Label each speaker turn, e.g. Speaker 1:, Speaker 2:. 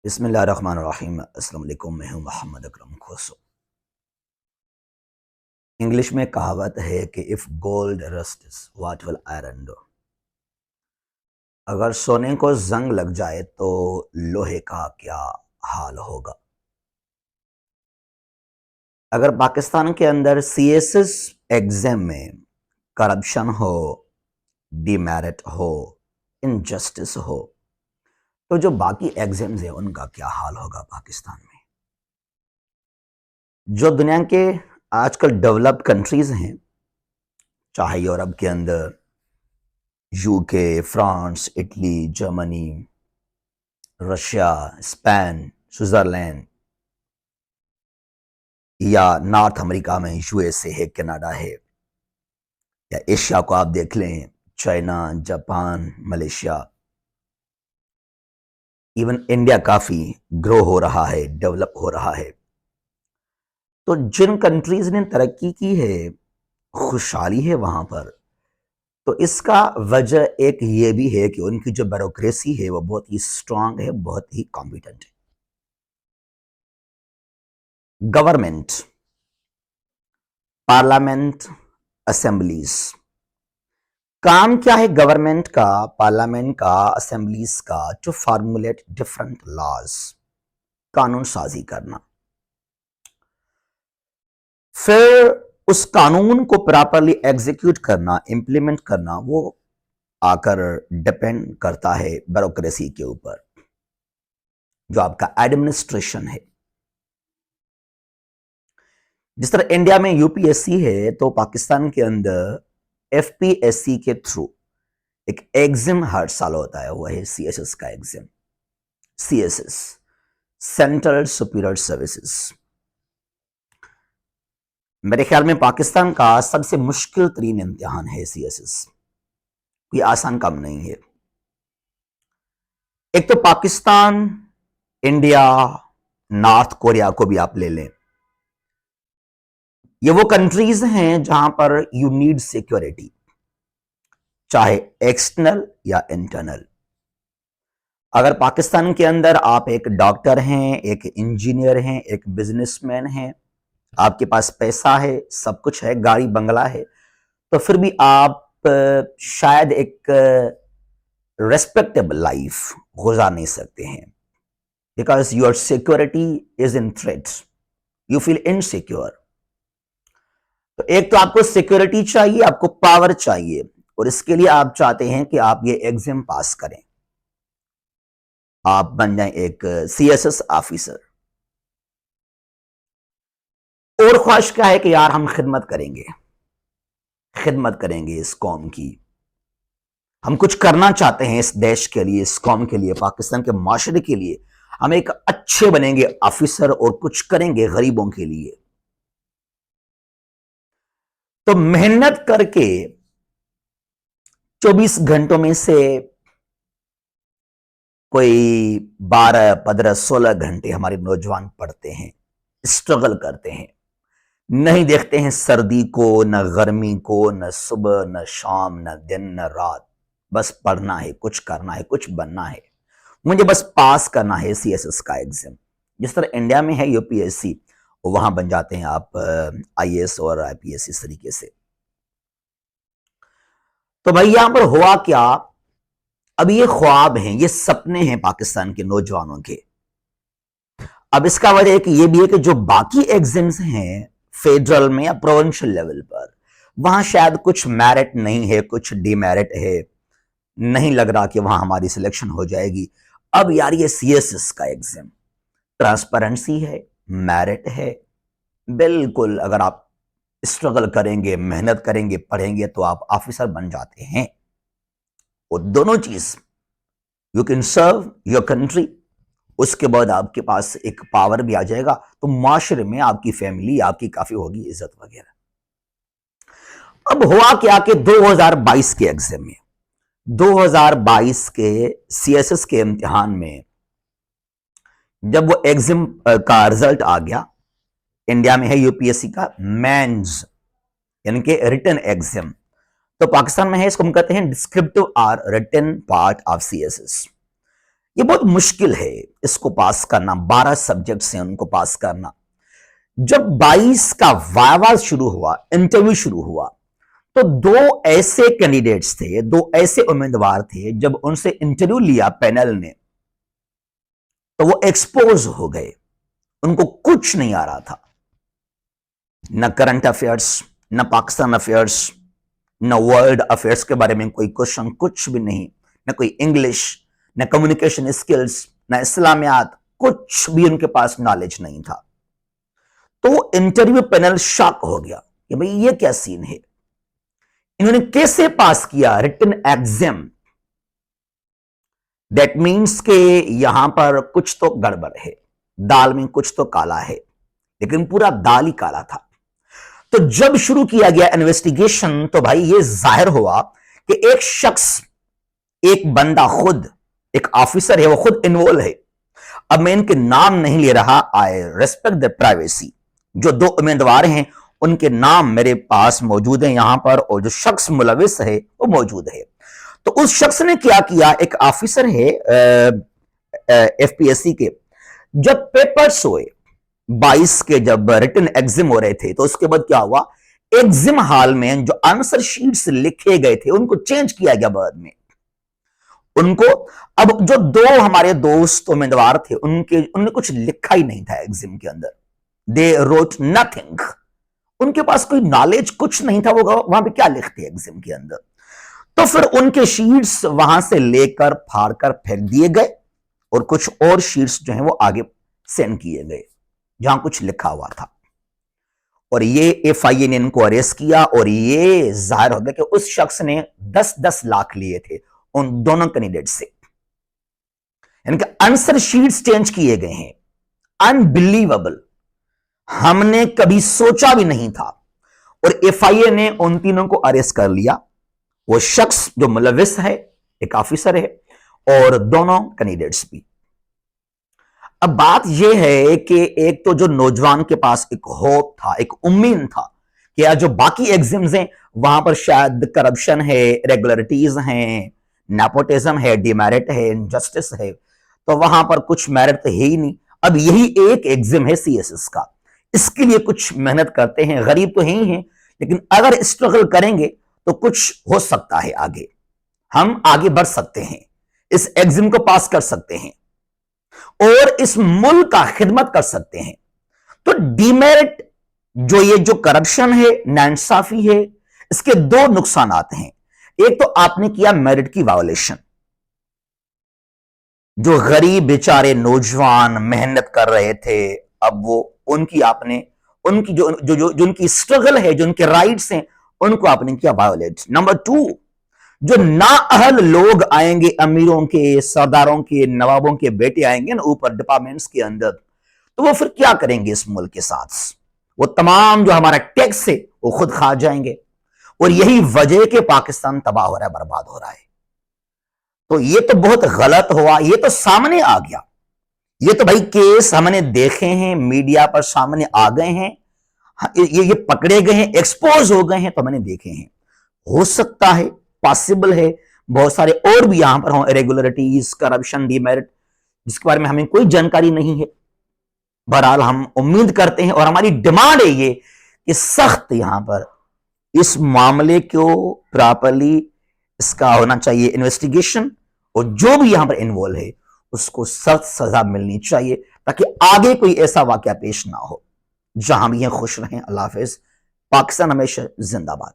Speaker 1: बिस्मिल्लाहिर्रहमानिर्रहीम। अस्सलाम वालेकुम। मैं हूं मोहम्मद अकरम खोसो। इंग्लिश में कहावत है कि if gold rusts what will iron do. अगर सोने को जंग लग जाए तो लोहे का क्या हाल होगा। अगर पाकिस्तान के अंदर सीएसएस एग्जाम में करप्शन हो, डीमेरिट हो, इनजस्टिस हो, तो जो बाकी एग्जाम्स हैं उनका क्या हाल होगा पाकिस्तान में। जो दुनिया के आजकल डेवलप्ड कंट्रीज हैं, चाहे यूरोप के अंदर UK, France, Italy, Germany, Russia, Spain, Switzerland, या नॉर्थ अमेरिका में यूएसए है, कनाडा है, या एशिया को आप देख लें, China, Japan, Malaysia, even India काफी ग्रो हो रहा है, डेवलप हो रहा है। तो जिन कंट्रीज ने तरक्की की है, खुशहाली है वहां पर, तो इसका वजह एक ये भी है कि उनकी जो ब्यूरोक्रेसी है वो बहुत ही स्ट्रांग है, बहुत ही कॉम्पिटेंट है। गवर्नमेंट, पार्लियामेंट, असेंबलीज, काम क्या है गवर्नमेंट का, पार्लियामेंट का, असेंबलीज का? टू फार्मुलेट डिफरेंट लॉज, कानून साजी करना, फिर उस कानून को प्रॉपरली एग्जीक्यूट करना, इंप्लीमेंट करना, वो आकर डिपेंड करता है ब्यूरोक्रेसी के ऊपर, जो आपका एडमिनिस्ट्रेशन है। जिस तरह इंडिया में यूपीएससी है, तो पाकिस्तान के अंदर एफपीएससी के थ्रू एक एग्जाम हर साल होता है, वह है सीएसएस का exam. CSS, central superior services. मेरे ख्याल में पाकिस्तान का सबसे मुश्किल तरीन इम्तिहान है सीएसएस। ये आसान काम नहीं है। एक तो पाकिस्तान, इंडिया, नॉर्थ कोरिया को भी आप ले लें, ये वो कंट्रीज हैं जहां पर यू नीड सिक्योरिटी, चाहे एक्सटर्नल या इंटरनल। अगर पाकिस्तान के अंदर आप एक डॉक्टर हैं, एक इंजीनियर हैं, एक बिजनेसमैन हैं, आपके पास पैसा है, सब कुछ है, गाड़ी बंगला है, तो फिर भी आप शायद एक रेस्पेक्टेबल लाइफ गुजार नहीं सकते हैं, because your security is in threat, you feel insecure. तो एक तो आपको सिक्योरिटी चाहिए, आपको पावर चाहिए, और इसके लिए आप चाहते हैं कि आप ये एग्जाम पास करें, आप बन जाएं एक सीएसएस ऑफिसर। और ख्वाहिश क्या है कि यार हम खिदमत करेंगे, खिदमत करेंगे इस कौम की, हम कुछ करना चाहते हैं इस देश के लिए, इस कौम के लिए, पाकिस्तान के माशरे के लिए। हम एक अच्छे बनेंगे ऑफिसर और कुछ करेंगे गरीबों के लिए। तो मेहनत करके 24 घंटों में से कोई 12, 15, 16 घंटे हमारे नौजवान पढ़ते हैं, स्ट्रगल करते हैं, नहीं देखते हैं सर्दी को, न गर्मी को, न सुबह, न शाम, न दिन, न रात। बस पढ़ना है, कुछ करना है, कुछ बनना है, मुझे बस पास करना है सीएसएस का एग्जाम। जिस तरह इंडिया में है यूपीएससी, वहां बन जाते हैं आप आईएएस और आईपीएस, इस तरीके से। तो भाई यहां पर हुआ क्या, अब ये ख्वाब हैं, ये सपने हैं पाकिस्तान के नौजवानों के। अब इसका वजह एक ये भी है कि जो बाकी एग्जाम्स हैं फेडरल में या प्रोविंशियल लेवल पर, वहां शायद कुछ मेरिट नहीं है, कुछ डीमेरिट है, नहीं लग रहा कि वहां हमारी सिलेक्शन हो जाएगी। अब यार ये सीएसएस का एग्जाम, ट्रांसपेरेंसी है, मेरिट है, बिल्कुल अगर आप स्ट्रगल करेंगे, मेहनत करेंगे, पढ़ेंगे, तो आप ऑफिसर बन जाते हैं। और दोनों चीज, you can serve your country, उसके बाद आपके पास एक पावर भी आ जाएगा, तो माशरे में आपकी फैमिली, आपकी काफी होगी इज्जत वगैरह। अब हुआ क्या कि 2022 के एग्जाम में, 2022 के सीएसएस के इम्तिहान में, जब वो एग्जाम का रिजल्ट आ गया, इंडिया में है यूपीएससी का मेंस, यानी कि रिटन एग्जाम, तो पाकिस्तान में है, इसको हम कहते हैं descriptive or written part of CSS. ये बहुत मुश्किल है इसको पास करना, 12 सब्जेक्ट्स हैं उनको पास करना। जब 22 का वाइवा शुरू हुआ, इंटरव्यू शुरू हुआ, तो दो ऐसे कैंडिडेट्स थे, दो ऐसे उम्मीदवार थे, जब उनसे इंटरव्यू लिया पैनल ने तो वो एक्सपोज हो गए, उनको कुछ नहीं आ रहा था, न करंट अफेयर्स, न पाकिस्तान अफेयर्स, न वर्ल्ड अफेयर्स के बारे में कोई क्वेश्चन, कुछ भी नहीं, न कोई इंग्लिश, न कम्युनिकेशन स्किल्स, न इस्लामियात, कुछ भी उनके पास नॉलेज नहीं था। तो इंटरव्यू पैनल शॉक हो गया कि भाई ये क्या सीन है, इन्होंने कैसे पास किया रिटन एग्जाम। दैट मीन्स के यहां पर कुछ तो गड़बड़ है, दाल में कुछ तो काला है, लेकिन पूरा दाल ही काला था। तो जब शुरू किया गया इन्वेस्टिगेशन तो भाई ये जाहिर हुआ कि एक शख्स, एक बंदा खुद, एक ऑफिसर है, वो खुद इन्वॉल्व है। अब मैं इनके नाम नहीं ले रहा, आई रेस्पेक्ट द प्राइवेसी। जो दो उम्मीदवार हैं उनके नाम मेरे पास मौजूद है यहां पर, और जो शख्स मुलविस है वो मौजूद है। तो उस शख्स ने क्या किया, एक ऑफिसर है एफपीएससी के, जब पेपर्स हुए 22 के, जब रिटन एग्जाम हो रहे थे, तो उसके बाद क्या हुआ, एग्जाम हॉल में जो आंसर शीट्स लिखे गए थे उनको चेंज किया गया बाद में उनको। अब जो दो हमारे दोस्त उम्मीदवार थे उन्होंने कुछ लिखा ही नहीं था एग्जाम के अंदर, दे रोट नथिंग, उनके पास कोई नॉलेज कुछ नहीं था, वो वहां पे क्या लिखते एग्जाम के अंदर। तो फिर उनके शीट्स वहां से लेकर फाड़कर फेंक दिए गए और कुछ और शीट्स जो है वो आगे सेंड किए गए जहां कुछ लिखा हुआ था। और ये एफआईए ने इनको अरेस्ट किया और ये जाहिर हो गया कि उस शख्स ने 10-10 लाख लिए थे उन दोनों कैंडिडेट से। इनके आंसर शीट्स चेंज किए गए हैं, अनबिलीवेबल, हमने कभी सोचा भी नहीं था। और एफआईए ने उन तीनों को अरेस्ट कर लिया, वो शख्स जो मुलविस है, एक ऑफिसर है, और दोनों कैंडिडेट्स भी। अब बात यह है कि एक तो जो नौजवान के पास एक होप था, एक उम्मीद था कि यार जो बाकी एग्जाम्स हैं वहां पर शायद करप्शन है, रेगुलरिटीज हैं, नेपोटिज्म है, डिमेरिट है, इनजस्टिस है, तो वहां पर कुछ मेरिट तो है ही नहीं। अब यही एक एग्जाम है सीएसएस का, इसके लिए कुछ मेहनत करते हैं, गरीब तो ही हैं, लेकिन अगर स्ट्रगल करेंगे तो कुछ हो सकता है, आगे हम आगे बढ़ सकते हैं, इस एग्जाम को पास कर सकते हैं और इस मुल्क का खिदमत कर सकते हैं। तो डीमेरिट जो ये जो करप्शन है, नाइंसाफी है, इसके दो नुकसान हैं। एक तो आपने किया मेरिट की वायोलेशन, जो गरीब बेचारे नौजवान मेहनत कर रहे थे, अब वो उनकी आपने उनकी जो जो जो, जो उनकी स्ट्रगल है, जो उनके राइट्स हैं, उनको आपने किया वायोलेट। नंबर 2, जो नाअहल लोग आएंगे, अमीरों के, सरदारों के, नवाबों के बेटे आएंगे ना ऊपर डिपार्टमेंट्स के अंदर, तो वो फिर क्या करेंगे इस मुल्क के साथ, वो तमाम जो हमारा टैक्स है वो खुद खा जाएंगे। और यही वजह के पाकिस्तान तबाह हो रहा है, बर्बाद हो रहा है। तो ये तो बहुत गलत हुआ, ये तो सामने आ गया, ये तो भाई केस हमने देखे हैं, मीडिया पर सामने आ गए हैं, ये पकड़े गए हैं, एक्सपोज हो गए हैं, तो मैंने देखे हैं। हो सकता है, पॉसिबल है, बहुत सारे और भी यहां पर हो इरेगुलरिटीज, करप्शन, डीमेरिट, जिसके बारे में हमें कोई जानकारी नहीं है। बहरहाल हम उम्मीद करते हैं और हमारी डिमांड है ये कि सख्त यहां पर इस मामले को प्रॉपरली इसका होना चाहिए इन्वेस्टिगेशन, और जो भी यहां पर इन्वॉल्व है उसको सख्त सजा मिलनी चाहिए, ताकि आगे कोई ऐसा वाकया पेश ना हो। जहां भी हैं खुश रहें। अल्लाह हाफिज। पाकिस्तान हमेशा जिंदाबाद।